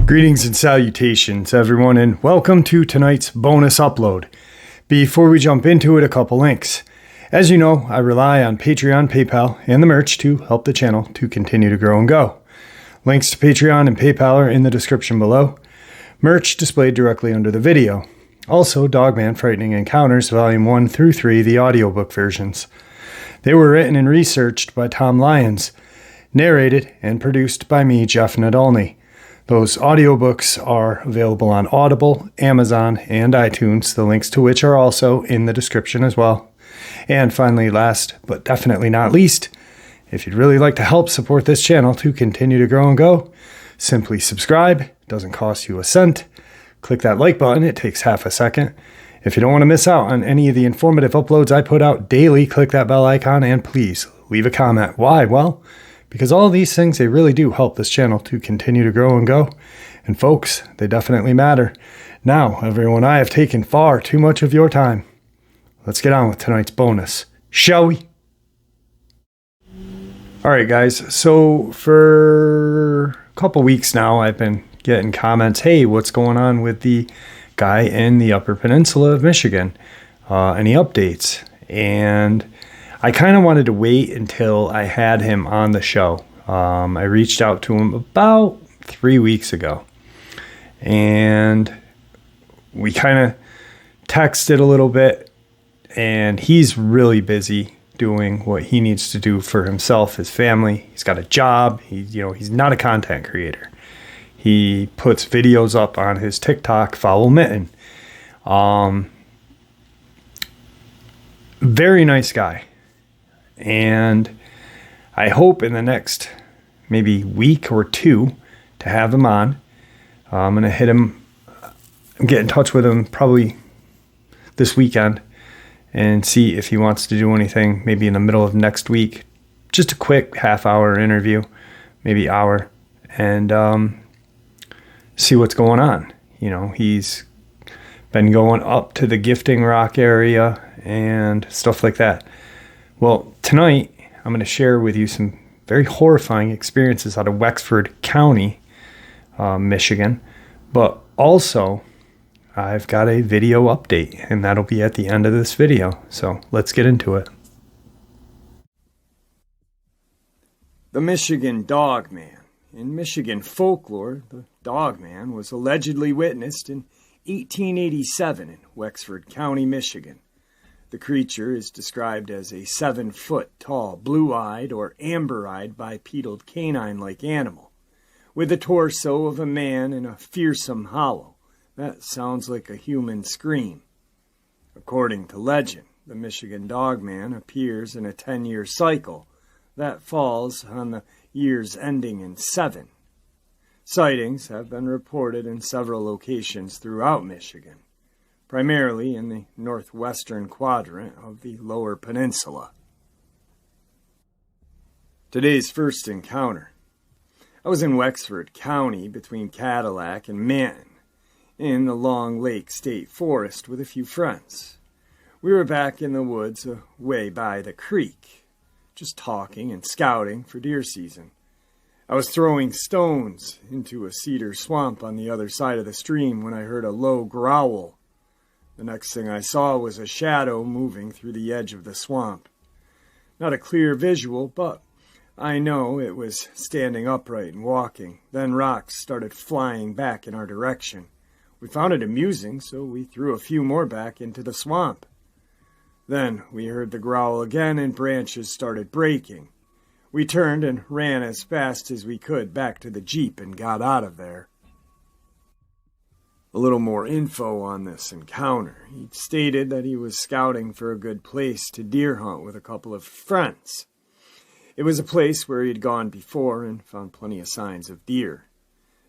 Greetings and salutations, everyone, and welcome to tonight's bonus upload. Before we jump into it, a couple links. As you know, I rely on Patreon, PayPal, and the merch to help the channel to continue to grow and go. Links to Patreon and PayPal are in the description below. Merch displayed directly under the video. Also, Dogman Frightening Encounters, Volume 1 through 3, the audiobook versions. They were written and researched by Tom Lyons, narrated and produced by me, Jeff Nadolny. Those audiobooks are available on Audible, Amazon, and iTunes, the links to which are also in the description as well. And finally, last but definitely not least, if you'd really like to help support this channel to continue to grow and go, simply subscribe. It doesn't cost you a cent. Click that like button. It takes half a second. If you don't want to miss out on any of the informative uploads I put out daily, click that bell icon and please leave a comment. Why? Well, because all of these things, they really do help this channel to continue to grow and go. And folks, they definitely matter. Now, everyone, I have taken far too much of your time. Let's get on with tonight's bonus, shall we? All right, guys. So for a couple weeks now, I've been getting comments, hey, what's going on with the guy in the Upper Peninsula of Michigan? Any updates? And I kind of wanted to wait until I had him on the show. I reached out to him about 3 weeks ago, and we kind of texted a little bit, and he's really busy doing what he needs to do for himself, his family. He's got a job. He's not a content creator. He puts videos up on his TikTok, Foul Mitten. Very nice guy. And I hope in the next maybe week or two to have him on. I'm going to hit him, get in touch with him probably this weekend and see if he wants to do anything maybe in the middle of next week. Just a quick half-hour interview, maybe hour, and see what's going on. He's been going up to the Gifting Rock area and stuff like that. Well, tonight I'm going to share with you some very horrifying experiences out of Wexford County, Michigan. But also, I've got a video update, and that'll be at the end of this video. So let's get into it. The Michigan Dogman. In Michigan folklore, the Dogman was allegedly witnessed in 1887 in Wexford County, Michigan. The creature is described as a 7-foot tall, blue-eyed or amber-eyed bipedal canine-like animal, with the torso of a man and a fearsome howl. That sounds like a human scream. According to legend, the Michigan Dogman appears in a 10-year cycle that falls on the years ending in 7. Sightings have been reported in several locations throughout Michigan, primarily in the northwestern quadrant of the Lower Peninsula. Today's first encounter. I was in Wexford County between Cadillac and Manton, in the Long Lake State Forest with a few friends. We were back in the woods away by the creek, just talking and scouting for deer season. I was throwing stones into a cedar swamp on the other side of the stream when I heard a low growl. The next thing I saw was a shadow moving through the edge of the swamp. Not a clear visual, but I know it was standing upright and walking. Then rocks started flying back in our direction. We found it amusing, so we threw a few more back into the swamp. Then we heard the growl again and branches started breaking. We turned and ran as fast as we could back to the Jeep and got out of there. A little more info on this encounter. He stated that he was scouting for a good place to deer hunt with a couple of friends. It was a place where he had gone before and found plenty of signs of deer.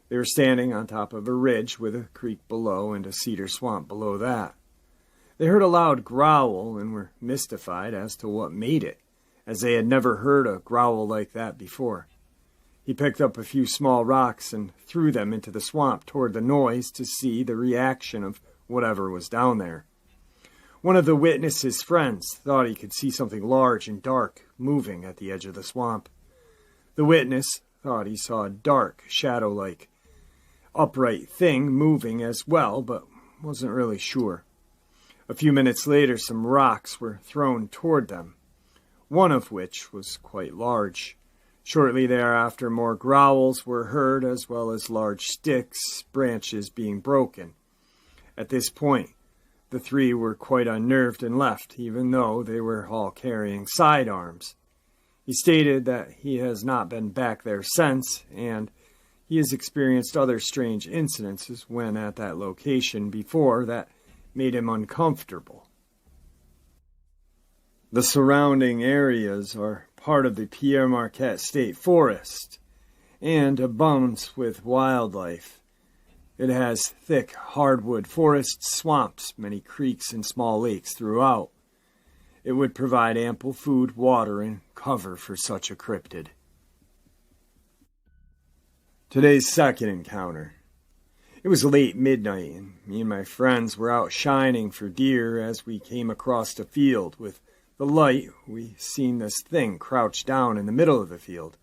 They were standing on top of a ridge with a creek below and a cedar swamp below that. They heard a loud growl and were mystified as to what made it, as they had never heard a growl like that before. He picked up a few small rocks and threw them into the swamp toward the noise to see the reaction of whatever was down there. One of the witness's friends thought he could see something large and dark moving at the edge of the swamp. The witness thought he saw a dark, shadow-like, upright thing moving as well, but wasn't really sure. A few minutes later, some rocks were thrown toward them, one of which was quite large. Shortly thereafter, more growls were heard, as well as large sticks, branches being broken. At this point, the three were quite unnerved and left, even though they were all carrying sidearms. He stated that he has not been back there since, and he has experienced other strange incidences when at that location before that made him uncomfortable. The surrounding areas are part of the Pierre Marquette State Forest and abounds with wildlife. It has thick hardwood forests, swamps, many creeks, and small lakes throughout. It would provide ample food, water, and cover for such a cryptid. Today's second encounter. It was late midnight, and me and my friends were out shining for deer as we came across a field. With the light, we seen this thing crouched down in the middle of the field.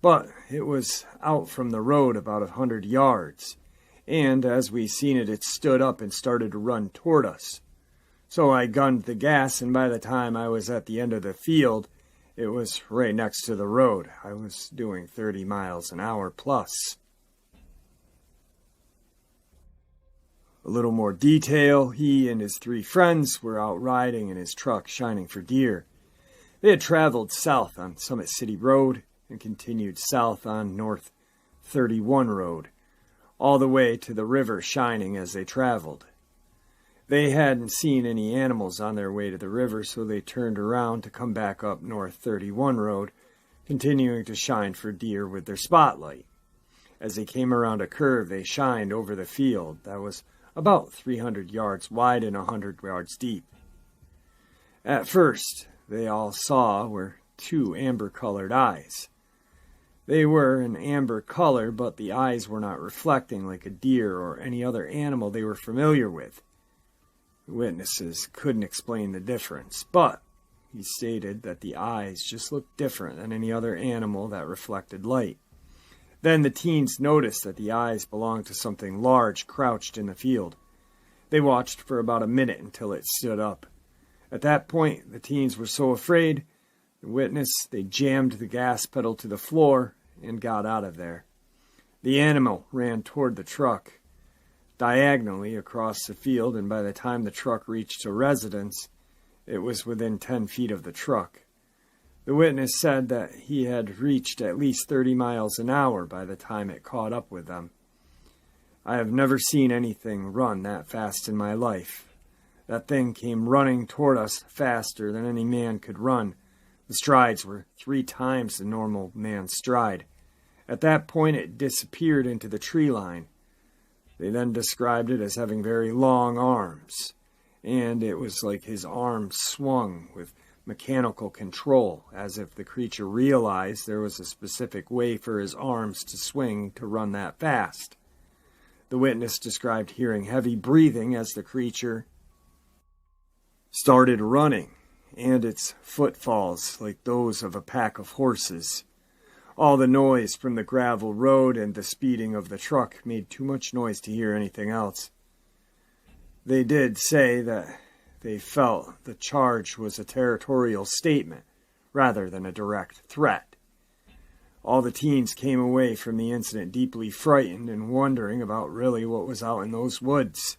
But it was out from the road about 100 yards, and as we seen it, it stood up and started to run toward us. So I gunned the gas, and by the time I was at the end of the field, it was right next to the road. I was doing 30 miles an hour plus. A little more detail, he and his three friends were out riding in his truck shining for deer. They had traveled south on Summit City Road and continued south on North 31 Road, all the way to the river shining as they traveled. They hadn't seen any animals on their way to the river, so they turned around to come back up North 31 Road, continuing to shine for deer with their spotlight. As they came around a curve, they shined over the field that was about 300 yards wide and 100 yards deep. At first, they all saw were two amber-colored eyes. They were an amber color, but the eyes were not reflecting like a deer or any other animal they were familiar with. The witnesses couldn't explain the difference, but he stated that the eyes just looked different than any other animal that reflected light. Then the teens noticed that the eyes belonged to something large crouched in the field. They watched for about a minute until it stood up. At that point, the teens were so afraid, the witness, they jammed the gas pedal to the floor and got out of there. The animal ran toward the truck, diagonally across the field, and by the time the truck reached a residence, it was within 10 feet of the truck. The witness said that he had reached at least 30 miles an hour by the time it caught up with them. I have never seen anything run that fast in my life. That thing came running toward us faster than any man could run. The strides were 3 times the normal man's stride. At that point, it disappeared into the tree line. They then described it as having very long arms, and it was like his arms swung with mechanical control, as if the creature realized there was a specific way for his arms to swing to run that fast. The witness described hearing heavy breathing as the creature started running, and its footfalls like those of a pack of horses. All the noise from the gravel road and the speeding of the truck made too much noise to hear anything else. They did say that they felt the charge was a territorial statement rather than a direct threat. All the teens came away from the incident deeply frightened and wondering about really what was out in those woods.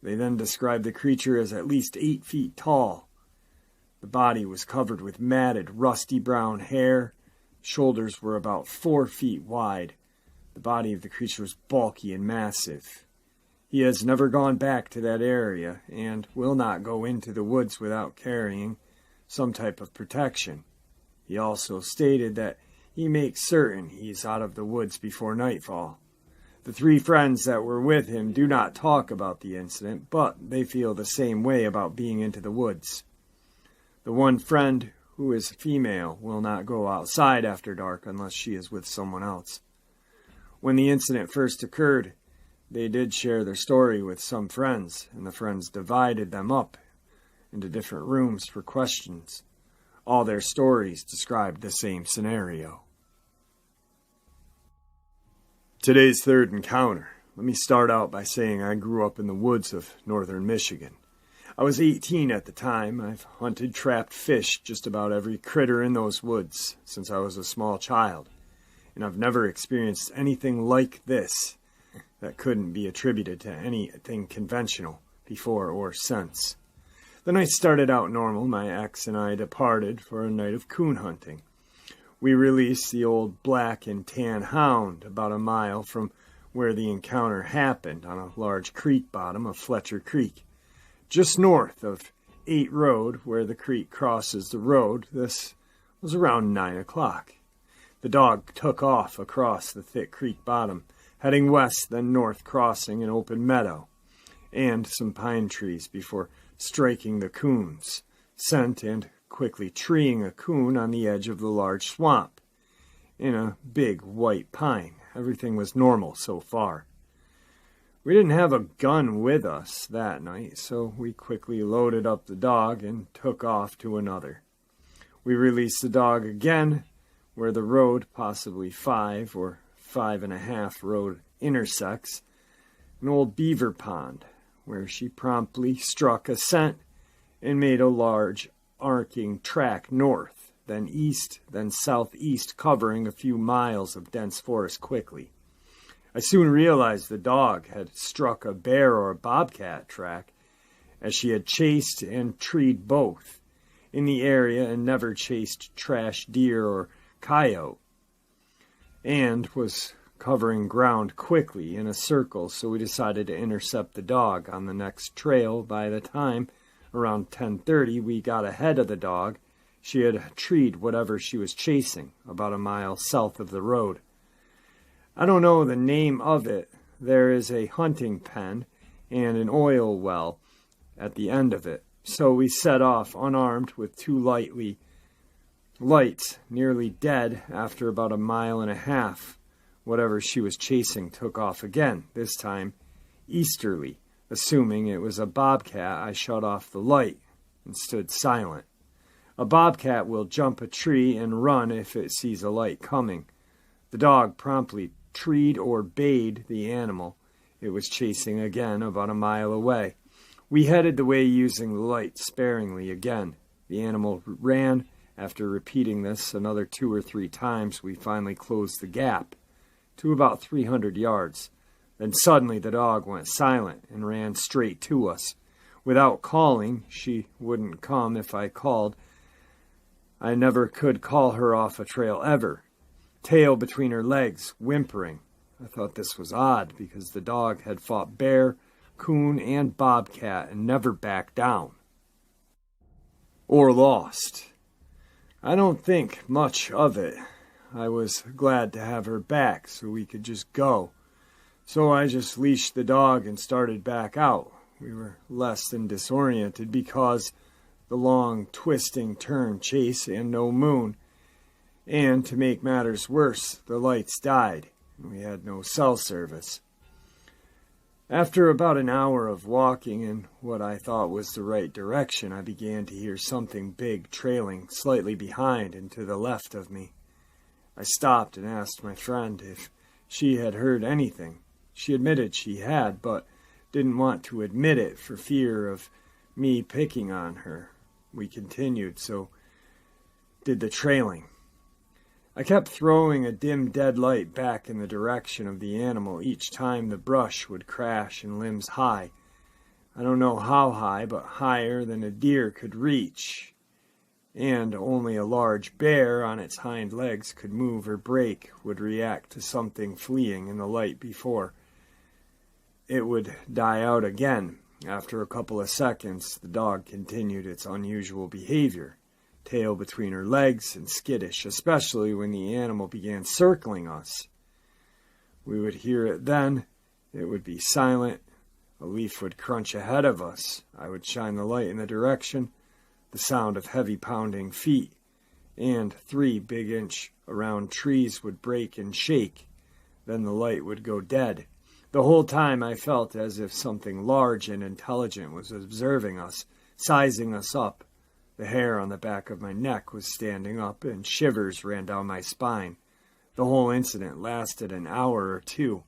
They then described the creature as at least 8 feet tall. The body was covered with matted, rusty brown hair. Shoulders were about 4 feet wide. The body of the creature was bulky and massive. He has never gone back to that area and will not go into the woods without carrying some type of protection. He also stated that he makes certain he's out of the woods before nightfall. The 3 friends that were with him do not talk about the incident, but they feel the same way about being into the woods. The one friend, who is female, will not go outside after dark unless she is with someone else. When the incident first occurred, They did share their story with some friends, and the friends divided them up into different rooms for questions. All their stories described the same scenario. Today's third encounter. Let me start out by saying I grew up in the woods of northern Michigan. I was 18 at the time. I've hunted, trapped fish, just about every critter in those woods since I was a small child. And I've never experienced anything like this that couldn't be attributed to anything conventional before or since. The night started out normal. My ex and I departed for a night of coon hunting. We released the old black and tan hound about a mile from where the encounter happened on a large creek bottom of Fletcher Creek. Just north of 8 Road, where the creek crosses the road, this was around 9 o'clock. The dog took off across the thick creek bottom, heading west, then north, crossing an open meadow and some pine trees before striking the coon's scent and quickly treeing a coon on the edge of the large swamp in a big white pine. Everything was normal so far. We didn't have a gun with us that night, so we quickly loaded up the dog and took off to another. We released the dog again where the road, possibly 5 or 5.5 road, intersects an old beaver pond, where she promptly struck a scent and made a large arcing track north, then east, then southeast, covering a few miles of dense forest quickly. I soon realized the dog had struck a bear or a bobcat track, as she had chased and treed both in the area and never chased trash deer or coyote, and was covering ground quickly in a circle, so we decided to intercept the dog on the next trail. By the time, around 10:30, we got ahead of the dog, she had treed whatever she was chasing, about a mile south of the road. I don't know the name of it. There is a hunting pen and an oil well at the end of it, so we set off unarmed with 2 lights, nearly dead after about 1.5 miles. Whatever she was chasing took off again, this time easterly. Assuming it was a bobcat, I shut off the light and stood silent. A bobcat will jump a tree and run if it sees a light coming. The dog promptly treed or bayed the animal it was chasing again about 1 mile away. We headed the way using the light sparingly again. The animal ran. After repeating this another 2 or 3 times, we finally closed the gap to about 300 yards. Then suddenly the dog went silent and ran straight to us. Without calling, she wouldn't come if I called. I never could call her off a trail ever. Tail between her legs, whimpering. I thought this was odd because the dog had fought bear, coon, and bobcat and never backed down. Or lost. I don't think much of it. I was glad to have her back so we could just go. So I just leashed the dog and started back out. We were less than disoriented because the long, twisting turn chase and no moon. And to make matters worse, the lights died, and we had no cell service. After about an hour of walking in what I thought was the right direction, I began to hear something big trailing slightly behind and to the left of me. I stopped and asked my friend if she had heard anything. She admitted she had, but didn't want to admit it for fear of me picking on her. We continued, so did the trailing. I kept throwing a dim dead light back in the direction of the animal each time the brush would crash and limbs high. I don't know how high, but higher than a deer could reach. And only a large bear on its hind legs could move or break, would react to something fleeing in the light before it would die out again. After a couple of seconds, the dog continued its unusual behavior, tail between her legs and skittish, especially when the animal began circling us. We would hear it then. It would be silent. A leaf would crunch ahead of us. I would shine the light in the direction. The sound of heavy pounding feet, and 3 big-inch around trees would break and shake. Then the light would go dead. The whole time I felt as if something large and intelligent was observing us, sizing us up. The hair on the back of my neck was standing up, and shivers ran down my spine. The whole incident lasted an hour or two.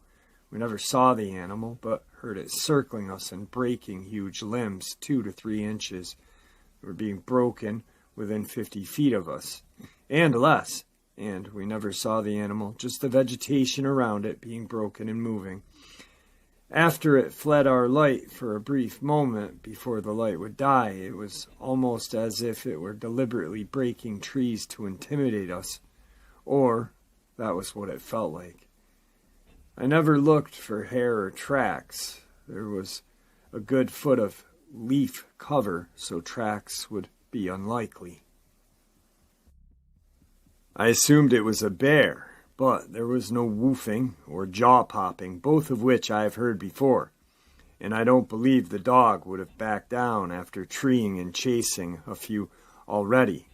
We never saw the animal, but heard it circling us and breaking huge limbs, 2 to 3 inches. They were being broken within 50 feet of us, and less. And we never saw the animal, just the vegetation around it being broken and moving. After it fled our light for a brief moment before the light would die, it was almost as if it were deliberately breaking trees to intimidate us. Or that was what it felt like. I never looked for hair or tracks. There was a good foot of leaf cover, so tracks would be unlikely. I assumed it was a bear, but there was no woofing or jaw-popping, both of which I have heard before, and I don't believe the dog would have backed down after treeing and chasing a few already.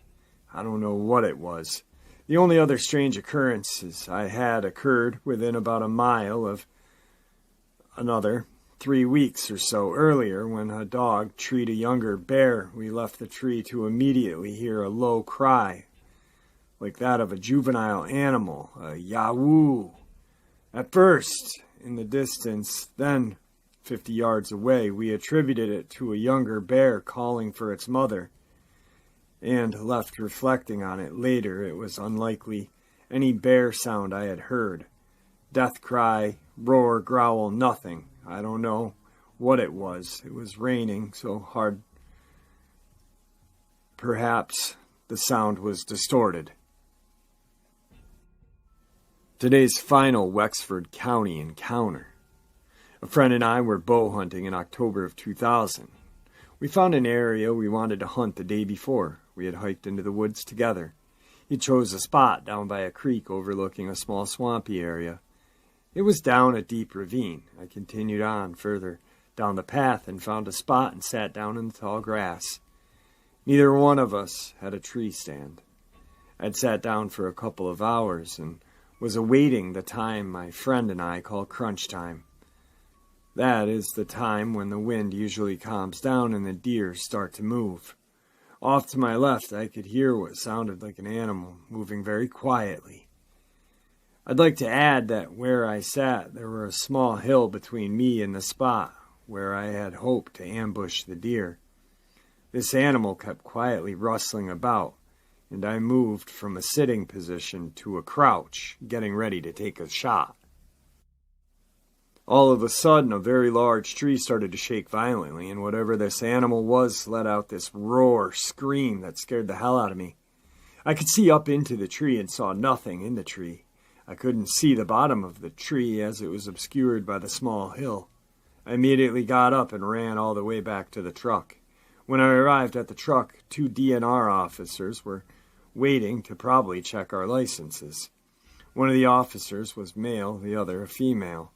I don't know what it was. The only other strange occurrences I had occurred within about a mile of another 3 weeks or so earlier when a dog treed a younger bear. We left the tree to immediately hear a low cry, like that of a juvenile animal, a yahoo. At first, in the distance, then 50 yards away, we attributed it to a younger bear calling for its mother, and left reflecting on it later. It was unlikely any bear sound I had heard. Death cry, roar, growl, nothing. I don't know what it was. It was raining, so hard. Perhaps the sound was distorted. Today's final Wexford County encounter. A friend and I were bow hunting in October of 2000. We found an area we wanted to hunt the day before. We had hiked into the woods together. He chose a spot down by a creek overlooking a small swampy area. It was down a deep ravine. I continued on further down the path and found a spot and sat down in the tall grass. Neither one of us had a tree stand. I'd sat down for a couple of hours and was awaiting the time my friend and I call crunch time. That is the time when the wind usually calms down and the deer start to move. Off to my left, I could hear what sounded like an animal moving very quietly. I'd like to add that where I sat, there were a small hill between me and the spot where I had hoped to ambush the deer. This animal kept quietly rustling about, and I moved from a sitting position to a crouch, getting ready to take a shot. All of a sudden, a very large tree started to shake violently, and whatever this animal was let out this roar, scream that scared the hell out of me. I could see up into the tree and saw nothing in the tree. I couldn't see the bottom of the tree as it was obscured by the small hill. I immediately got up and ran all the way back to the truck. When I arrived at the truck, 2 DNR officers were waiting to probably check our licenses. One of the officers was male, the other a female.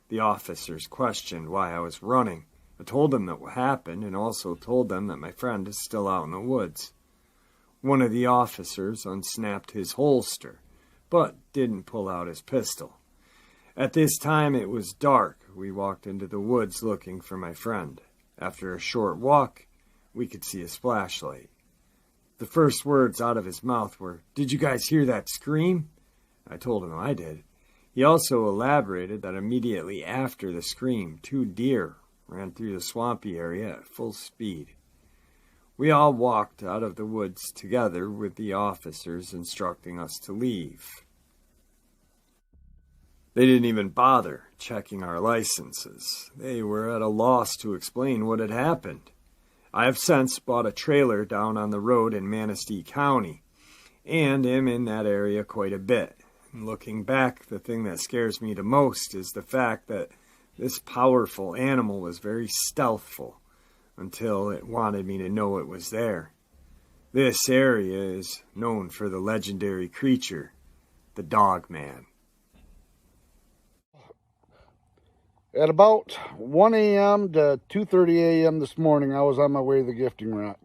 The officers questioned why I was running. I told them that what happened and also told them that my friend is still out in the woods. One of the officers unsnapped his holster, but didn't pull out his pistol. At this time it was dark. We walked into the woods looking for my friend. After a short walk, we could see his flashlight. The first words out of his mouth were, "Did you guys hear that scream?" I told him I did. He also elaborated that immediately after the scream, 2 deer ran through the swampy area at full speed. We all walked out of the woods together with the officers instructing us to leave. They didn't even bother checking our licenses. They were at a loss to explain what had happened. I have since bought a trailer down on the road in Manistee County, and am in that area quite a bit. And looking back, the thing that scares me the most is the fact that this powerful animal was very stealthful until it wanted me to know it was there. This area is known for the legendary creature, the Dogman. At about 1 a.m. to 2:30 a.m. this morning, I was on my way to the gifting rock.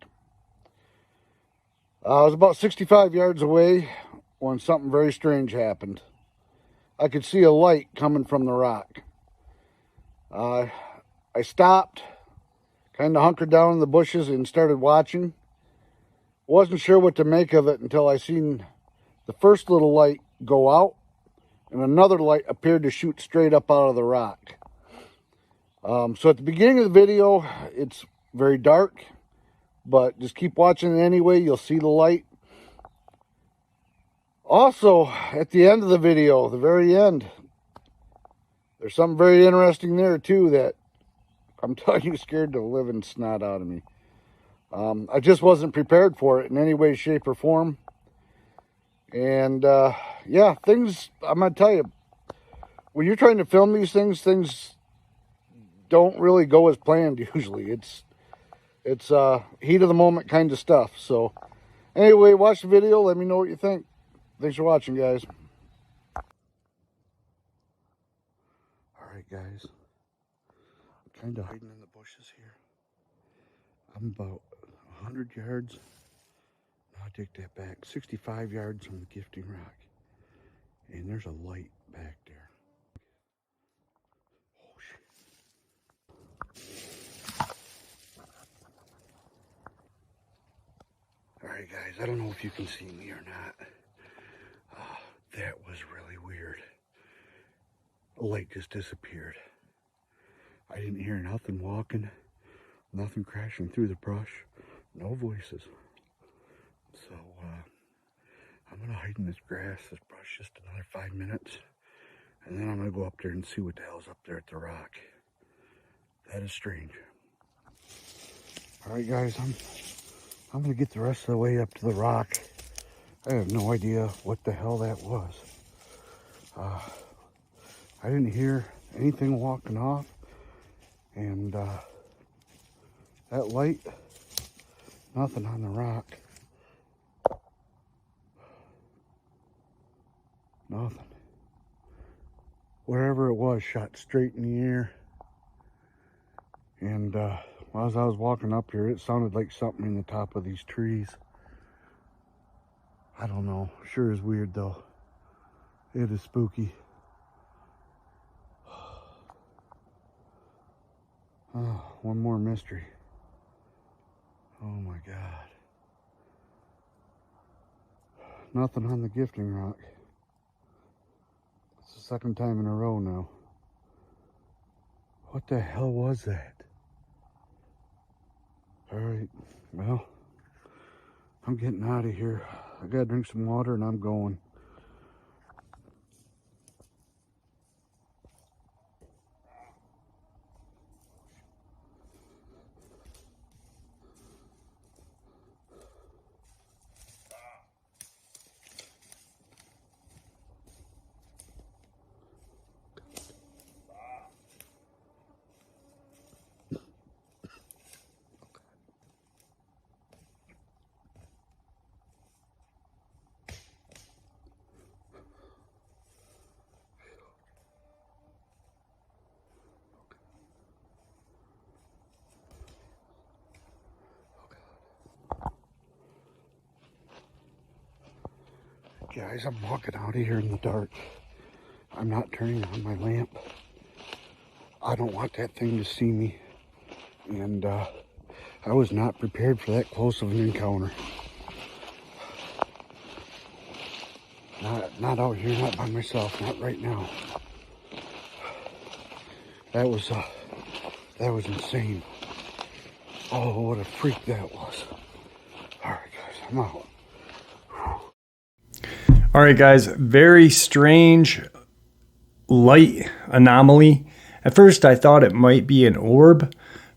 I was about 65 yards away when something very strange happened. I could see a light coming from the rock. I stopped, kind of hunkered down in the bushes and started watching. Wasn't sure what to make of it until I seen the first little light go out and another light appeared to shoot straight up out of the rock. So at the beginning of the video, it's very dark, but just keep watching it anyway. You'll see the light. Also, at the end of the video, the very end, there's something very interesting there too that I'm telling you scared the living snot out of me. I just wasn't prepared for it in any way, shape, or form. And yeah, things, I'm going to tell you, when you're trying to film these things don't really go as planned usually. It's heat of the moment kind of stuff. So anyway, watch the video. Let me know what you think. Thanks for watching, guys. All right, guys. I'm kind of hiding in the bushes here. I'm about 100 yards. No, I take that back. 65 yards from the gifting rock. And there's a light back there. Oh, shit. All right, guys. I don't know if you can see me or not. That was really weird. The light just disappeared. I didn't hear nothing walking, nothing crashing through the brush, no voices. So I'm gonna hide in this grass, this brush, just another 5 minutes, and then I'm gonna go up there and see what the hell's up there at the rock. That is strange. All right, guys, I'm gonna get the rest of the way up to the rock. I have no idea what the hell that was. I didn't hear anything walking off, and that light, nothing on the rock. Nothing. Whatever it was shot straight in the air. And as I was walking up here, it sounded like something in the top of these trees. I don't know. Sure is weird though. It is spooky. Oh, one more mystery. Oh my God. Nothing on the gifting rock. It's the second time in a row now. What the hell was that? All right, well, I'm getting out of here. I gotta drink some water and I'm going. Guys, I'm walking out of here in the dark. I'm not turning on my lamp. I don't want that thing to see me. And I was not prepared for that close of an encounter. Not out here, not by myself, not right now. That was insane. Oh, what a freak that was. All right, guys, I'm out. All right, guys, very strange light anomaly. At first, I thought it might be an orb,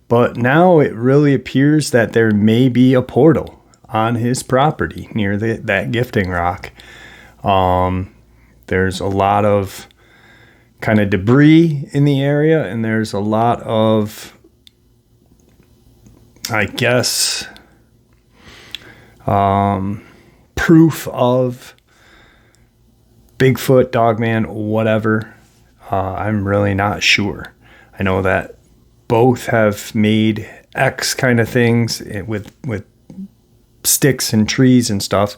but now it really appears that there may be a portal on his property near that gifting rock. There's a lot of kind of debris in the area, and there's a lot of, I guess, proof of Bigfoot, Dogman, whatever. I'm really not sure. I know that both have made X kind of things with sticks and trees and stuff,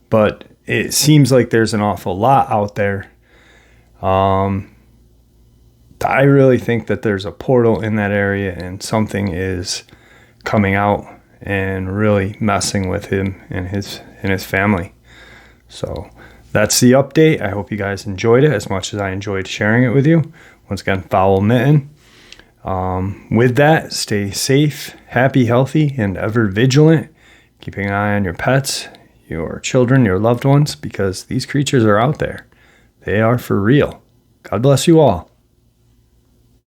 but it seems like there's an awful lot out there. I really think that there's a portal in that area and something is coming out and really messing with him and his family. So that's the update. I hope you guys enjoyed it as much as I enjoyed sharing it with you. Once again, Foul Mitten. With that, stay safe, happy, healthy, and ever vigilant. Keeping an eye on your pets, your children, your loved ones, because these creatures are out there. They are for real. God bless you all.